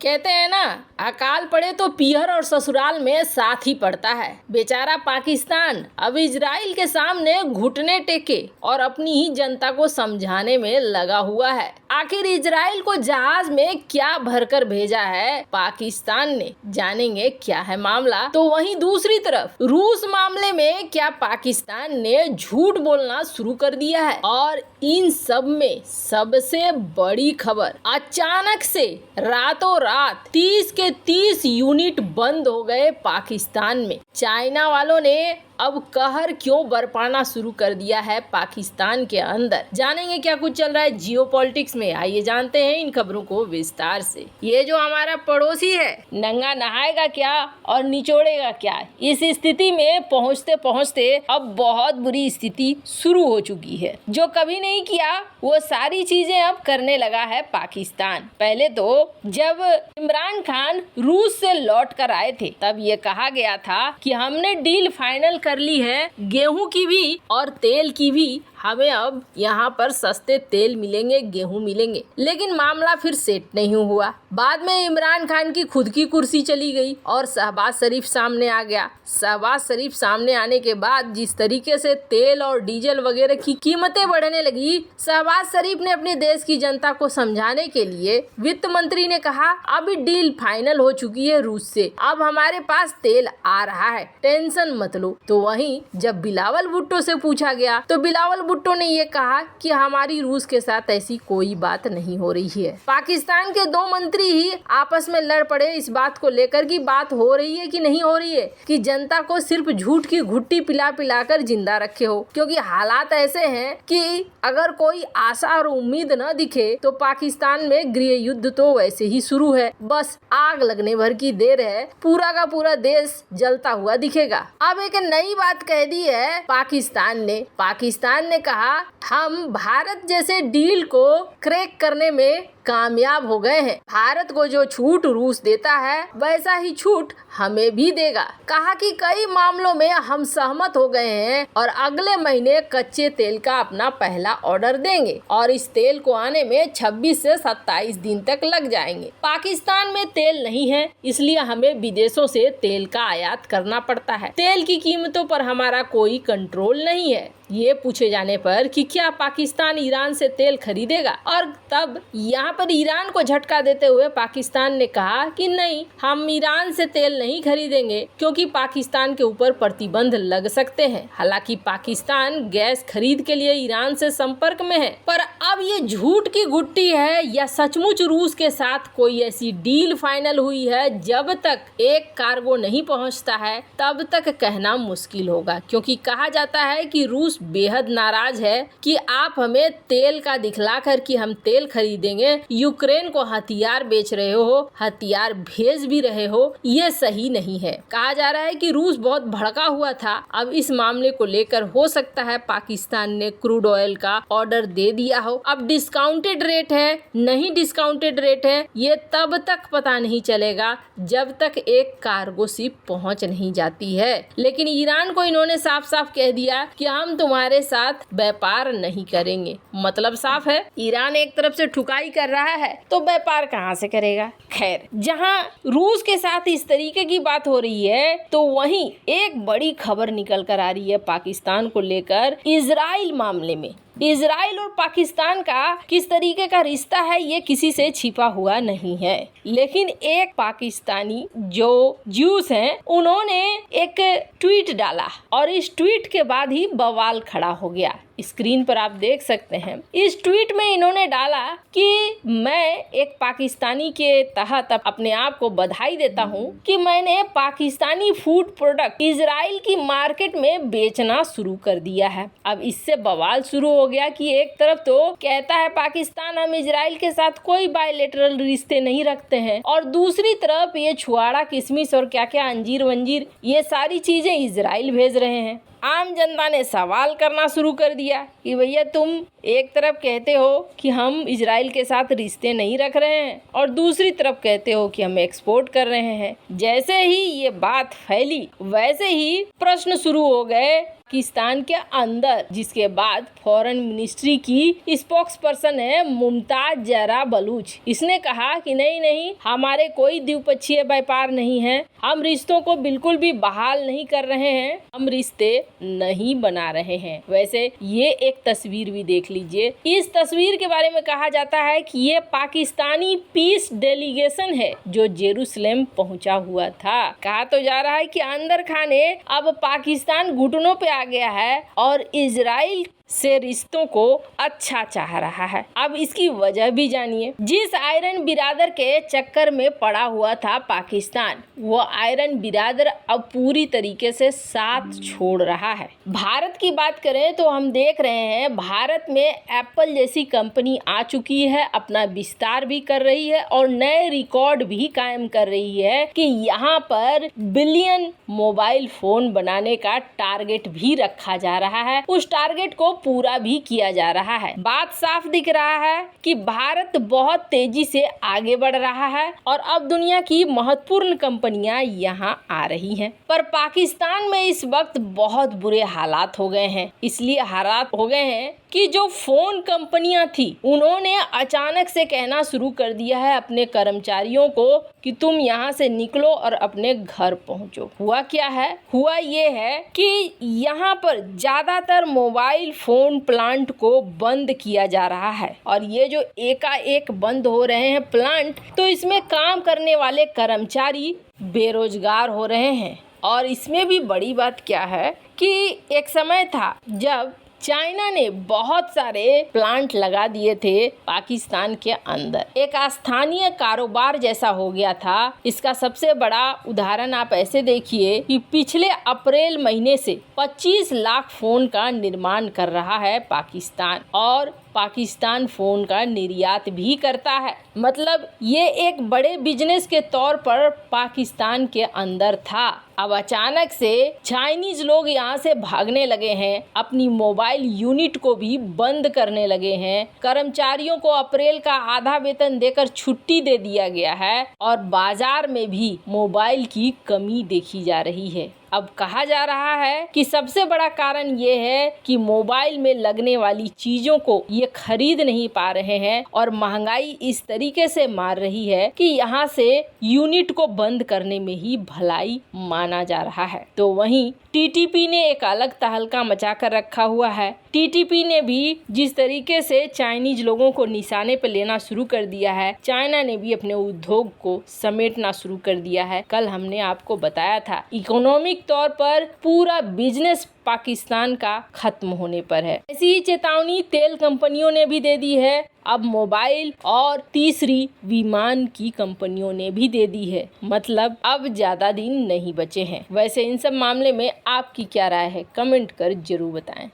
कहते हैं ना, अकाल पड़े तो पीहर और ससुराल में साथ ही पड़ता है। बेचारा पाकिस्तान अब इजराइल के सामने घुटने टेके और अपनी ही जनता को समझाने में लगा हुआ है। आखिर इजराइल को जहाज में क्या भरकर भेजा है पाकिस्तान ने, जानेंगे क्या है मामला। तो वहीं दूसरी तरफ रूस मामले में क्या पाकिस्तान ने झूठ बोलना शुरू कर दिया है। और इन सब में सबसे बड़ी खबर, अचानक से रातों रात 30 के 30 यूनिट बंद हो गए पाकिस्तान में। चाइना वालों ने अब कहर क्यों बरपाना शुरू कर दिया है पाकिस्तान के अंदर, जानेंगे क्या कुछ चल रहा है जियोपॉलिटिक्स में। आइए जानते हैं इन खबरों को विस्तार से। ये जो हमारा पड़ोसी है, नंगा नहाएगा क्या और निचोड़ेगा क्या, इस स्थिति में पहुंचते पहुंचते अब बहुत बुरी स्थिति शुरू हो चुकी है। जो कभी नहीं किया वो सारी चीजें अब करने लगा है पाकिस्तान। पहले तो जब इमरान खान रूस से लौट कर आए थे तब ये कहा गया था कि हमने डील फाइनल कर ली है, गेहूं की भी और तेल की भी। हमें अब यहाँ पर सस्ते तेल मिलेंगे, गेहूं मिलेंगे। लेकिन मामला फिर सेट नहीं हुआ। बाद में इमरान खान की खुद की कुर्सी चली गई और शहबाज शरीफ सामने आ गया। शहबाज शरीफ सामने आने के बाद जिस तरीके से तेल और डीजल वगैरह की कीमतें बढ़ने लगी, शहबाज शरीफ ने अपने देश की जनता को समझाने के लिए वित्त मंत्री ने कहा अभी डील फाइनल हो चुकी है रूस से, अब हमारे पास तेल आ रहा है, टेंशन मत लो। तो वहीं जब बिलावल भुट्टो से पूछा गया तो बिलावल भुट्टो ने ये कहा कि हमारी रूस के साथ ऐसी कोई बात नहीं हो रही है। पाकिस्तान के दो मंत्री ही आपस में लड़ पड़े इस बात को लेकर कि बात हो रही है कि नहीं हो रही है, कि जनता को सिर्फ झूठ की घुट्टी पिला पिला कर जिंदा रखे हो। क्योंकि हालात ऐसे हैं कि अगर कोई आशा और उम्मीद न दिखे तो पाकिस्तान में गृह युद्ध तो वैसे ही शुरू है, बस आग लगने भर की देर है, पूरा का पूरा देश जलता हुआ दिखेगा। अब एक नई बात कह दी है पाकिस्तान ने कहा हम भारत जैसे डील को क्रैक करने में कामयाब हो गए हैं। भारत को जो छूट रूस देता है वैसा ही छूट हमें भी देगा। कहा कि कई मामलों में हम सहमत हो गए हैं और अगले महीने कच्चे तेल का अपना पहला ऑर्डर देंगे और इस तेल को आने में 26 से 27 दिन तक लग जाएंगे। पाकिस्तान में तेल नहीं है, इसलिए हमें विदेशों से तेल का आयात करना पड़ता है। तेल की कीमतों पर हमारा कोई कंट्रोल नहीं है। ये पूछे जाने पर कि क्या पाकिस्तान ईरान से तेल खरीदेगा, और तब यहाँ पर ईरान को झटका देते हुए पाकिस्तान ने कहा कि नहीं, हम ईरान से तेल नहीं खरीदेंगे क्योंकि पाकिस्तान के ऊपर प्रतिबंध लग सकते हैं। हालांकि पाकिस्तान गैस खरीद के लिए ईरान से संपर्क में है, पर अब ये झूठ की गुट्टी है या सचमुच रूस के साथ कोई ऐसी डील फाइनल हुई है, जब तक एक कार्गो नहीं पहुँचता है तब तक कहना मुश्किल होगा। क्योंकि कहा जाता है कि रूस बेहद नाराज है कि आप हमें तेल का दिखलाकर कि हम तेल खरीदेंगे, यूक्रेन को हथियार बेच रहे हो, हथियार भेज भी रहे हो, ये सही नहीं है। कहा जा रहा है कि रूस बहुत भड़का हुआ था। अब इस मामले को लेकर हो सकता है पाकिस्तान ने क्रूड ऑयल का ऑर्डर दे दिया हो। अब डिस्काउंटेड रेट है, नहीं डिस्काउंटेड रेट है, ये तब तक पता नहीं चलेगा जब तक एक कार्गो शिप पहुंच नहीं जाती है। लेकिन ईरान को इन्होंने साफ साफ कह दिया कि हम तुम्हारे साथ व्यापार नहीं करेंगे। मतलब साफ है, ईरान एक तरफ से ठुकाई कर रहा है तो व्यापार कहां से करेगा। खैर, जहां रूस के साथ इस तरीके की बात हो रही है तो वहीं एक बड़ी खबर निकल कर आ रही है पाकिस्तान को लेकर इजराइल मामले में। इजराइल और पाकिस्तान का किस तरीके का रिश्ता है ये किसी से छिपा हुआ नहीं है। लेकिन एक पाकिस्तानी जो ज्यूस हैं उन्होंने एक ट्वीट डाला और इस ट्वीट के बाद ही बवाल खड़ा हो गया। स्क्रीन पर आप देख सकते हैं। इस ट्वीट में इन्होंने डाला कि मैं एक पाकिस्तानी के तहत अपने आप को बधाई देता हूं कि मैंने पाकिस्तानी फूड प्रोडक्ट इजराइल की मार्केट में बेचना शुरू कर दिया है। अब इससे बवाल शुरू हो गया कि एक तरफ तो कहता है पाकिस्तान हम इजराइल के साथ कोई बायलैटरल रिश्ते नहीं रखते हैं, और दूसरी तरफ ये छुआड़ा किशमिश और क्या क्या अंजीर वंजीर ये सारी चीजें इजराइल भेज रहे हैं। आम जनता ने सवाल करना शुरू कर दिया कि भैया तुम एक तरफ कहते हो कि हम इजराइल के साथ रिश्ते नहीं रख रहे हैं और दूसरी तरफ कहते हो कि हम एक्सपोर्ट कर रहे हैं। जैसे ही ये बात फैली वैसे ही प्रश्न शुरू हो गए पाकिस्तान के अंदर, जिसके बाद फॉरेन मिनिस्ट्री की स्पोक्स पर्सन है मुमताज जहरा बलूच, इसने कहा कि नहीं, हमारे कोई द्विपक्षीय व्यापार नहीं है, हम रिश्तों को बिल्कुल भी बहाल नहीं कर रहे हैं, हम रिश्ते नहीं बना रहे हैं। वैसे ये एक तस्वीर भी देख लीजिए। इस तस्वीर के बारे में कहा जाता है कि ये पाकिस्तानी पीस डेलीगेशन है जो जेरूसलम पहुंचा हुआ था। कहा तो जा रहा है कि अंदर खाने अब पाकिस्तान घुटनों पे आ गया है और इजराइल से रिश्तों को अच्छा चाह रहा है। अब इसकी वजह भी जानिए। जिस आयरन बिरादर के चक्कर में पड़ा हुआ था पाकिस्तान, वो आयरन बिरादर अब पूरी तरीके से साथ छोड़ रहा है। भारत की बात करें तो हम देख रहे हैं भारत में एप्पल जैसी कंपनी आ चुकी है, अपना विस्तार भी कर रही है और नए रिकॉर्ड भी कायम कर रही है कि यहाँ पर बिलियन मोबाइल फोन बनाने का टारगेट भी रखा जा रहा है। उस टारगेट को पूरा भी किया जा रहा है। बात साफ दिख रहा है कि भारत बहुत तेजी से आगे बढ़ रहा है और अब दुनिया की महत्वपूर्ण कंपनियां यहाँ आ रही हैं। पर पाकिस्तान में इस वक्त बहुत बुरे हालात हो गए हैं। इसलिए हालात हो गए हैं कि जो फोन कंपनियां थी उन्होंने अचानक से कहना शुरू कर दिया है अपने कर्मचारियों को कि तुम यहाँ से निकलो और अपने घर पहुँचो। हुआ क्या है? हुआ ये है कि यहाँ पर ज्यादातर मोबाइल फोन प्लांट को बंद किया जा रहा है और ये जो एकाएक बंद हो रहे हैं प्लांट, तो इसमें काम करने वाले कर्मचारी बेरोजगार हो रहे हैं। और इसमें भी बड़ी बात क्या है कि एक समय था जब चाइना ने बहुत सारे प्लांट लगा दिए थे पाकिस्तान के अंदर, एक स्थानीय कारोबार जैसा हो गया था। इसका सबसे बड़ा उदाहरण आप ऐसे देखिए कि पिछले अप्रैल महीने से 25 लाख फोन का निर्माण कर रहा है पाकिस्तान और पाकिस्तान फोन का निर्यात भी करता है। मतलब ये एक बड़े बिजनेस के तौर पर पाकिस्तान के अंदर था। अब अचानक से चाइनीज लोग यहाँ से भागने लगे हैं, अपनी मोबाइल यूनिट को भी बंद करने लगे हैं। कर्मचारियों को अप्रैल का आधा वेतन देकर छुट्टी दे दिया गया है और बाजार में भी मोबाइल की कमी देखी जा रही है। अब कहा जा रहा है कि सबसे बड़ा कारण ये है कि मोबाइल में लगने वाली चीजों को ये खरीद नहीं पा रहे हैं और महंगाई इस तरीके से मार रही है कि यहाँ से यूनिट को बंद करने में ही भलाई माना जा रहा है। तो वहीं टीटीपी ने एक अलग तहलका मचा कर रखा हुआ है। टीटीपी ने भी जिस तरीके से चाइनीज लोगों को निशाने पर लेना शुरू कर दिया है, चाइना ने भी अपने उद्योग को समेटना शुरू कर दिया है। कल हमने आपको बताया था इकोनॉमिक तौर पर पूरा बिजनेस पाकिस्तान का खत्म होने पर है। ऐसी ही चेतावनी तेल कंपनियों ने भी दे दी है, अब मोबाइल और तीसरी विमान की कंपनियों ने भी दे दी है। मतलब अब ज्यादा दिन नहीं बचे हैं। वैसे इन सब मामले में आपकी क्या राय है? कमेंट कर जरूर बताएं।